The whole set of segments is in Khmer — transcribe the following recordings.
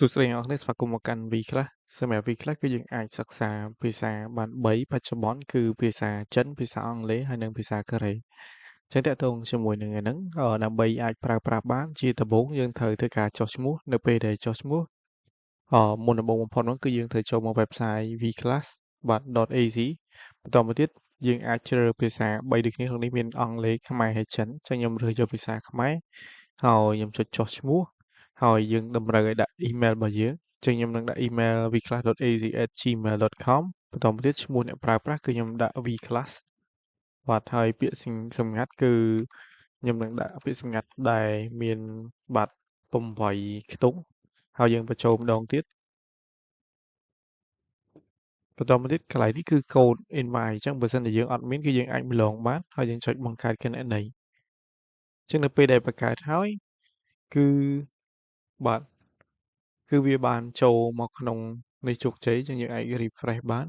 សួស្តីអ្នកនរស្វាគមន៍មកកាន់ V-Class សម្រាប់ V-Class គឺយើងអាចសិក្សាភាសាបាន3បច្ចុប្បន្នគឺភាសាចិនភាសាអង់គ្លេសហើយនិងភាសាកូរ៉េចឹងតាក់ទងជាមួយនឹងឯហ្នឹងដើម្បីអាចប្រើប្រាស់បានជាដំបូងយើងត្រូវធ្វើការចុះឈ្មោះនៅពេលដែលចុះឈ្មោះមុនដំបូងបំផុតហ្នឹងគឺយើងត្រូវចូលមក website vclass បាទ .az បន្តមកទៀតយើងអាចជ្រើសរើសភាសា3ដូចគ្នាក្នុងនេះមានអង់គ្លេសខ្មែរហើយចិនចឹងខ្ញុំរើសយកភាសាខ្មែរហើយខ្ញុំចុចចុះឈ្មោះហើយយើងតម្រូវឲ្យដាក់ email របស់យើងចឹងខ្ញុំនឹងដាក់ email vclass.az@gmail.com បន្តមកទៀតឈ្មោះអ្នកប្រើប្រាស់គឺខ្ញុំដាក់ vclass បាទហើយពាក្យសម្ងាត់គឺខ្ញុំនឹងដាក់ពាក្យសម្ងាត់ដែលមានបាទ8ខ្ទង់ហើយយើងបញ្ចូលម្ដងទៀតបន្តមកទៀតកន្លែងនេះគឺ code invite អញ្ចឹងបើសិនជាយើងអត់មានគឺយើងអាចម្លងបានហើយយើងចុចបង្កើតគណនីអញ្ចឹងនៅពេលដែលបង្កើតហើយគឺបាទគឺវាបានចូលមកក្នុងនេះជោគជ័យអញ្ចឹងយើងអាច refresh បាន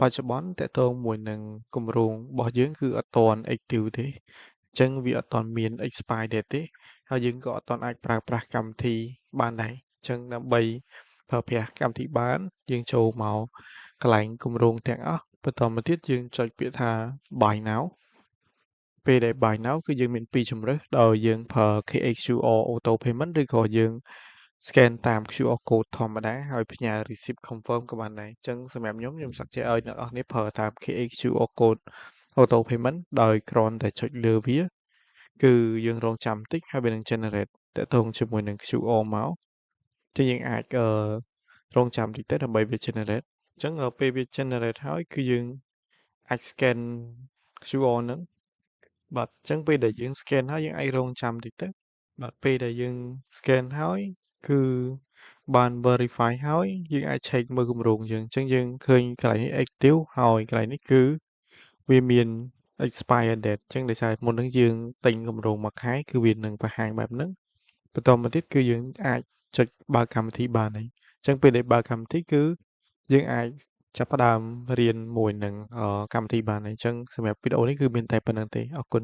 បច្ចុប្បន្នតកតងមួយនឹងគម្រោងរបស់យើងគឺអត់ទាន់ active ទេអញ្ចឹងវាអត់ទាន់មាន expire date ទេហើយយើងក៏អត់ទាន់អាចប្រើប្រាស់កម្មវិធីបានដែរអញ្ចឹងដើម្បីប្រើប្រាស់កម្មវិធីបានយើងចូលមកកន្លែងគម្រោងទាំងអស់បន្តមកទៀតយើងចុចពាក្យថា buy now ពេលដែល buy now គឺយើងមាន2ជម្រើសដោយយើងប្រើ KHQR auto payment ឬក៏យើង scan តាម QR code ធម្មតាហើយផ្ញើ receipt confirm ក៏បានដែរអញ្ចឹងសម្រាប់ខ្ញុំសុខចិត្តឲ្យអ្នកនរគ្នាប្រើតាម KHQR code auto payment ដោយគ្រាន់តែចុចលើវាគឺយើងរងចាំបន្តិចហើយវានឹង generate តាក់ទងជាមួយនឹង QR មកចឹងយើងអាចរងចាំបន្តិចទៅដើម្បីវា generate អញ្ចឹងពេលវា generate ហើយគឺយើងអាច scan QR ហ្នឹងបាទអញ្ចឹងពេលដែលយើង scan ហើយយើងអាចរងចាំបន្តិចទៅបាទពេលដែលយើង scan ហើយគឺបាន verify ហើយយើងអាច check មើលគម្រោងយើងអញ្ចឹងយើងឃើញកន្លែងនេះ active ហើយកន្លែងនេះគឺវាមាន expire date អញ្ចឹងដោយសារមុនហ្នឹងយើងទិញគម្រោងមួយខែគឺវានឹងបង្ហាញបែបហ្នឹងបន្តមកទៀតគឺយើងអាចចុចបើកកម្មវិធីបានហើយអញ្ចឹងពេលដែលបើកកម្មវិធីគឺយើងអាចចាប់ផ្ដើមរៀនមួយនឹងកម្មវិធីបានហើយអញ្ចឹងសម្រាប់វីដេអូនេះគឺមានតែប៉ុណ្្នឹងទេអរគុណ